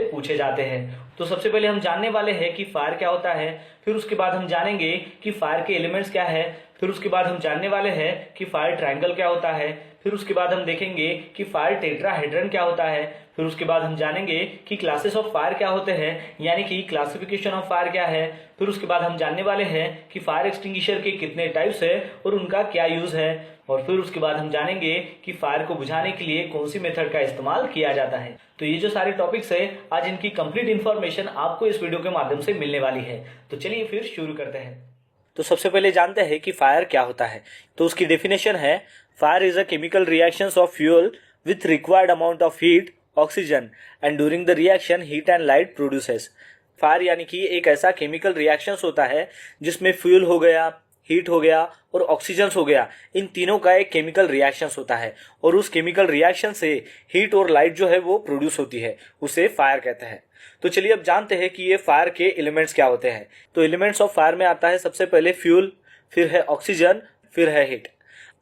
पूछे जाते हैं। तो सबसे पहले हम जानने वाले हैं कि फायर क्या होता है, फिर उसके बाद हम जानेंगे कि फायर के एलिमेंट्स क्या है, फिर उसके बाद हम जानने वाले हैं कि फायर ट्रायंगल क्या होता है, फिर उसके बाद हम देखेंगे कि फायर टेट्राहेड्रन क्या होता है, फिर उसके बाद हम जानेंगे कि क्लासेस ऑफ फायर क्या होते हैं, यानी कि क्लासिफिकेशन ऑफ फायर क्या है, फिर उसके बाद हम जानने वाले हैं कि फायर एक्सटिंग्विशर के कितने टाइप्स है और उनका क्या यूज है, और फिर उसके बाद हम जानेंगे कि फायर को बुझाने के लिए कौन सी मेथड का इस्तेमाल किया जाता है। तो ये जो सारे टॉपिक्स है, आज इनकी कंप्लीट इन्फॉर्मेशन आपको इस वीडियो के माध्यम से मिलने वाली है। तो चलिए फिर शुरू करते हैं। तो सबसे पहले जानते हैं कि फायर क्या होता है। तो उसकी डेफिनेशन है, fire is a chemical reactions of fuel with required amount of heat, oxygen and during the reaction heat and light produces. Fire यानी कि एक ऐसा केमिकल रिएक्शंस होता है जिसमें फ्यूल हो गया, हीट हो गया और ऑक्सीजन हो गया, इन तीनों का एक केमिकल रिएक्शंस होता है और उस केमिकल रिएक्शन से हीट और लाइट जो है वो प्रोड्यूस होती है, उसे फायर कहते हैं। तो चलिए अब जानते हैं कि ये फायर के एलिमेंट्स क्या होते हैं। तो एलिमेंट्स ऑफ फायर में आता है सबसे पहले फ्यूल, फिर है ऑक्सीजन, फिर है हीट।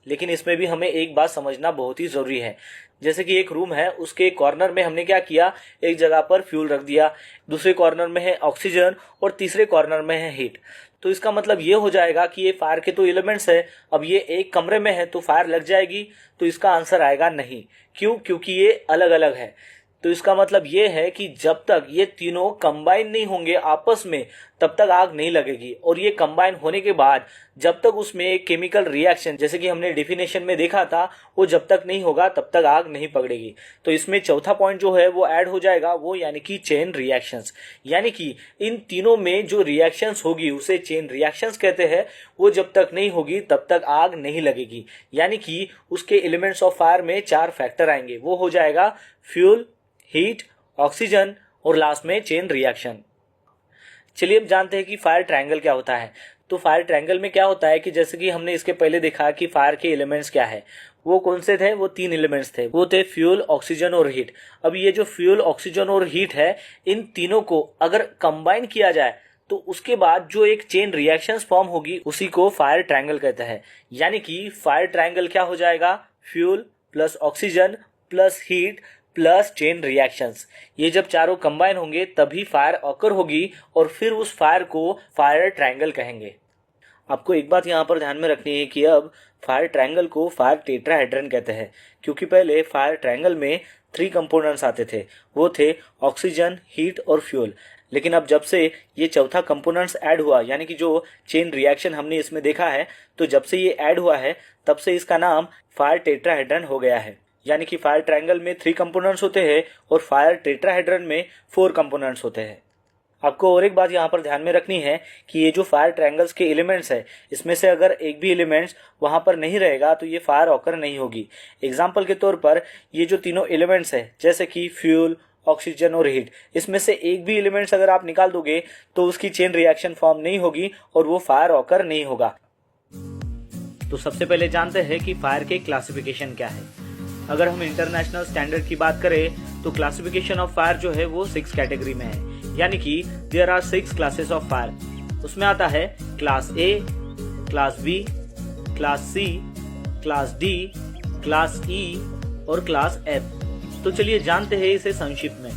लेकिन इसमें भी हमें एक बात समझना बहुत ही जरूरी है। जैसे कि एक रूम है, उसके कॉर्नर में हमने क्या किया, एक जगह पर फ्यूल रख दिया, दूसरे कॉर्नर में है ऑक्सीजन और तीसरे कॉर्नर में है हीट। तो इसका मतलब ये हो जाएगा कि ये फायर के तो एलिमेंट्स है, अब ये एक कमरे में है तो फायर लग जाएगी। तो इसका आंसर आएगा नहीं। क्यों? क्योंकि ये अलग अलग है। तो इसका मतलब ये है कि जब तक ये तीनों कंबाइन नहीं होंगे आपस में, तब तक आग नहीं लगेगी। और ये कंबाइन होने के बाद जब तक उसमें एक केमिकल रिएक्शन, जैसे कि हमने डेफिनेशन में देखा था, वो जब तक नहीं होगा तब तक आग नहीं पकड़ेगी। तो इसमें चौथा पॉइंट जो है वो ऐड हो जाएगा, वो यानी कि चेन रिएक्शंस। यानी कि इन तीनों में जो रिएक्शंस होगी उसे चेन रिएक्शंस कहते हैं। वो जब तक नहीं होगी तब तक आग नहीं लगेगी। यानी कि उसके एलिमेंट्स ऑफ फायर में 4 फैक्टर आएंगे, वो हो जाएगा फ्यूल, हीट, ऑक्सीजन और लास्ट में चेन रिएक्शन। चलिए अब जानते हैं कि फायर ट्रायंगल क्या होता है। तो फायर ट्रायंगल में क्या होता है कि जैसे कि हमने इसके पहले देखा कि फायर के एलिमेंट्स क्या है, वो कौन से थे, वो 3 एलिमेंट्स थे, वो थे फ्यूल, ऑक्सीजन और हीट। अब ये जो फ्यूल, ऑक्सीजन और हीट है, इन तीनों को अगर कंबाइन किया जाए तो उसके बाद जो एक चेन रिएक्शंस फॉर्म होगी उसी को फायर ट्रायंगल कहते हैं। यानी कि फायर ट्रायंगल क्या हो जाएगा, fuel plus oxygen plus heat plus chain reactions. ये जब चारों कंबाइन होंगे तभी फायर ऑकर होगी और फिर उस फायर को फायर ट्रायंगल कहेंगे। आपको एक बात यहाँ पर ध्यान में रखनी है कि अब फायर ट्रायंगल को फायर टेट्राहेड्रन कहते हैं, क्योंकि पहले फायर ट्रायंगल में 3 कंपोनेंट्स आते थे, वो थे ऑक्सीजन, हीट और फ्यूल। लेकिन अब जब से ये चौथा कंपोनेंट्स ऐड हुआ, यानी कि जो चेन रिएक्शन हमने इसमें देखा है, तो जब से ये ऐड हुआ है तब से इसका नाम फायर टेट्राहेड्रन हो गया है। यानी कि फायर ट्रायंगल में 3 कंपोनेंट्स होते हैं और फायर टेट्राहेड्रन में 4 कंपोनेंट्स होते हैं। आपको और एक बात यहाँ पर ध्यान में रखनी है कि ये जो फायर ट्रायंगल्स के एलिमेंट्स है, इसमें से अगर एक भी एलिमेंट्स वहाँ पर नहीं रहेगा तो ये फायर ऑकर नहीं होगी। एग्जाम्पल के तौर पर ये जो तीनों एलिमेंट्स है, जैसे कि फ्यूल, ऑक्सीजन और हीट, इसमें से एक भी एलिमेंट्स अगर आप निकाल दोगे तो उसकी चेन रिएक्शन फॉर्म नहीं होगी और वो फायर ऑकर नहीं होगा। तो सबसे पहले जानते हैं कि फायर के क्लासिफिकेशन क्या है। अगर हम इंटरनेशनल स्टैंडर्ड की बात करें तो क्लासिफिकेशन ऑफ फायर जो है वो 6 कैटेगरी में है। यानी कि there are 6 classes of fire. उसमें आता है class A, class B, class C, class D, class E और क्लास एफ। तो चलिए जानते हैं इसे संक्षिप्त में।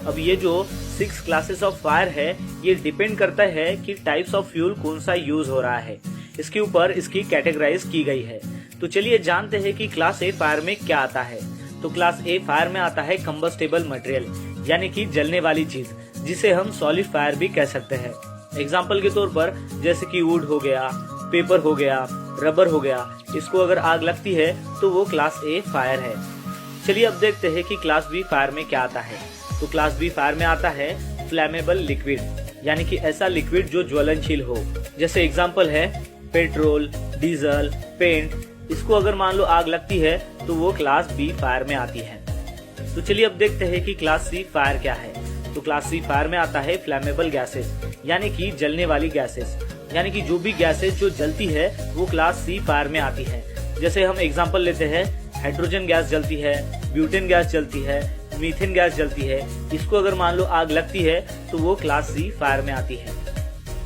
अब ये जो 6 क्लासेस ऑफ फायर है, ये डिपेंड करता है कि टाइप्स ऑफ फ्यूल कौन सा यूज हो रहा है, इसके ऊपर इसकी कैटेगराइज की गई है। तो चलिए जानते हैं कि क्लास ए फायर में क्या आता है। तो क्लास ए फायर में आता है कंबस्टेबल मटेरियल, यानी कि जलने वाली चीज, जिसे हम सॉलिड फायर भी कह सकते हैं। एग्जाम्पल के तौर पर जैसे कि वुड हो गया, पेपर हो गया, रबर हो गया, इसको अगर आग लगती है तो वो क्लास ए फायर है। चलिए अब देखते हैं कि क्लास बी फायर में क्या आता है। तो क्लास बी फायर में आता है फ्लैमेबल लिक्विड, यानी कि ऐसा लिक्विड जो ज्वलनशील हो। जैसे एग्जाम्पल है पेट्रोल, डीजल, पेंट, इसको अगर मान लो आग लगती है तो वो क्लास बी फायर में आती है। तो चलिए अब देखते हैं कि क्लास सी फायर क्या है। तो क्लास सी फायर में आता है फ्लैमेबल गैसेस, यानी कि जलने वाली गैसेस। यानी कि जो भी गैसेस जो जलती है वो क्लास सी फायर में आती है। जैसे हम एग्जांपल लेते हैं, हाइड्रोजन गैस जलती है, ब्यूटेन गैस जलती है, मीथेन गैस जलती है। इसको अगर मान लो आग लगती है तो वो क्लास सी फायर में आती है।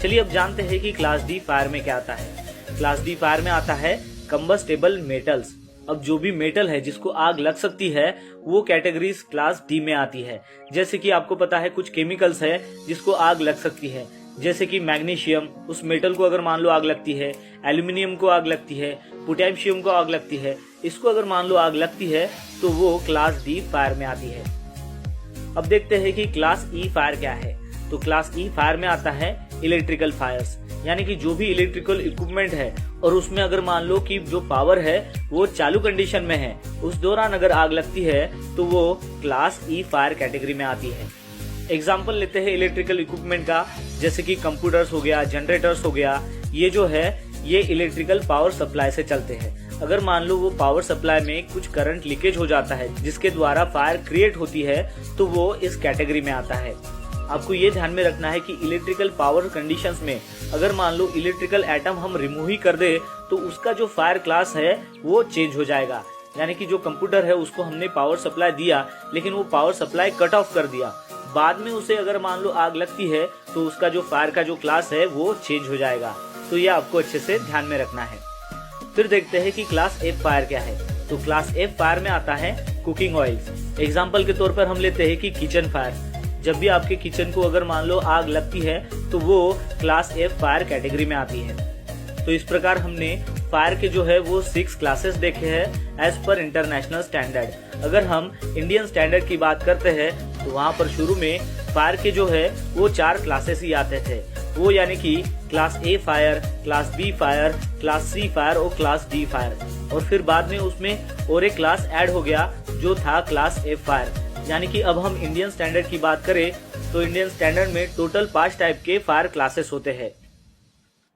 चलिए अब जानते हैं कि क्लास डी फायर में क्या आता है। क्लास डी फायर में आता है कंबस्टेबल मेटल्स, अब जो भी मेटल है जिसको आग लग सकती है वो कैटेगरीज क्लास डी में आती है। जैसे कि आपको पता है कुछ केमिकल्स है जिसको आग लग सकती है, जैसे कि मैग्नीशियम, उस मेटल को अगर मान लो आग लगती है, एल्यूमिनियम को आग लगती है, पोटेशियम को आग लगती है, इसको अगर मान लो आग लगती है तो वो क्लास डी फायर में आती है। अब देखते हैं कि क्लास ई फायर क्या है। तो क्लास ई फायर में आता है इलेक्ट्रिकल फायर्स, यानी कि जो भी इलेक्ट्रिकल इक्विपमेंट है और उसमें अगर मान लो कि जो पावर है वो चालू कंडीशन में है, उस दौरान अगर आग लगती है तो वो क्लास ई फायर कैटेगरी में आती है। एग्जाम्पल लेते हैं इलेक्ट्रिकल इक्विपमेंट का, जैसे कि कंप्यूटर्स हो गया, जनरेटर्स हो गया, ये जो है ये इलेक्ट्रिकल पावर सप्लाई से चलते हैं। अगर मान लो वो पावर सप्लाई में कुछ करंट लीकेज हो जाता है जिसके द्वारा फायर क्रिएट होती है तो वो इस कैटेगरी में आता है। आपको ये ध्यान में रखना है कि इलेक्ट्रिकल पावर कंडीशंस में अगर मान लो इलेक्ट्रिकल एटम हम रिमूव ही कर दे तो उसका जो फायर क्लास है वो चेंज हो जाएगा। यानी कि जो कंप्यूटर है उसको हमने पावर सप्लाई दिया लेकिन वो पावर सप्लाई कट ऑफ कर दिया, बाद में उसे अगर मान लो आग लगती है तो उसका जो फायर का जो क्लास है वो चेंज हो जाएगा। तो ये आपको अच्छे से ध्यान में रखना है। फिर देखते हैं कि क्लास एफ फायर क्या है। तो क्लास एफ फायर में आता है कुकिंग ऑयल्स। एग्जाम्पल के तौर पर हम लेते हैं कि किचन फायर। जब भी आपके किचन को अगर मान लो आग लगती है तो वो क्लास एफ फायर कैटेगरी में आती है। तो इस प्रकार हमने फायर के जो है वो 6 क्लासेस देखे हैं एज पर इंटरनेशनल स्टैंडर्ड। अगर हम इंडियन स्टैंडर्ड की बात करते हैं तो वहाँ पर शुरू में फायर के जो है वो 4 क्लासेस ही आते थे, वो यानी कि class A fire, class B fire, class C fire और क्लास डी फायर। और फिर बाद में उसमें और एक क्लास ऐड हो गया जो था क्लास एफ फायर। यानी कि अब हम इंडियन स्टैंडर्ड की बात करें तो इंडियन स्टैंडर्ड में टोटल 5 टाइप के फायर क्लासेस होते हैं।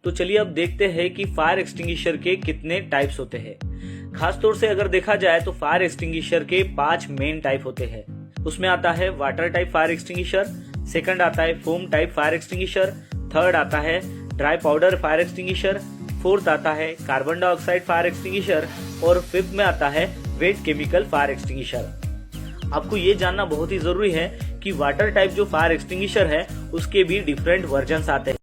तो चलिए अब देखते हैं कि फायर एक्सटिंग्विशर के कितने टाइप्स होते हैं। खासतौर से अगर देखा जाए तो फायर एक्सटिंग्विशर के 5 मेन टाइप होते हैं। उसमें आता है water type fire extinguisher, second आता है foam type fire extinguisher, third आता है dry powder fire extinguisher, fourth आता है कार्बन डाइऑक्साइड फायर एक्सटिंग्विशर और फिफ्थ में आता है वेट केमिकल फायर एक्सटिंग्विशर। आपको ये जानना बहुत ही जरूरी है कि वाटर टाइप जो फायर एक्सटिंग्विशर है उसके भी डिफरेंट वर्जन्स आते हैं।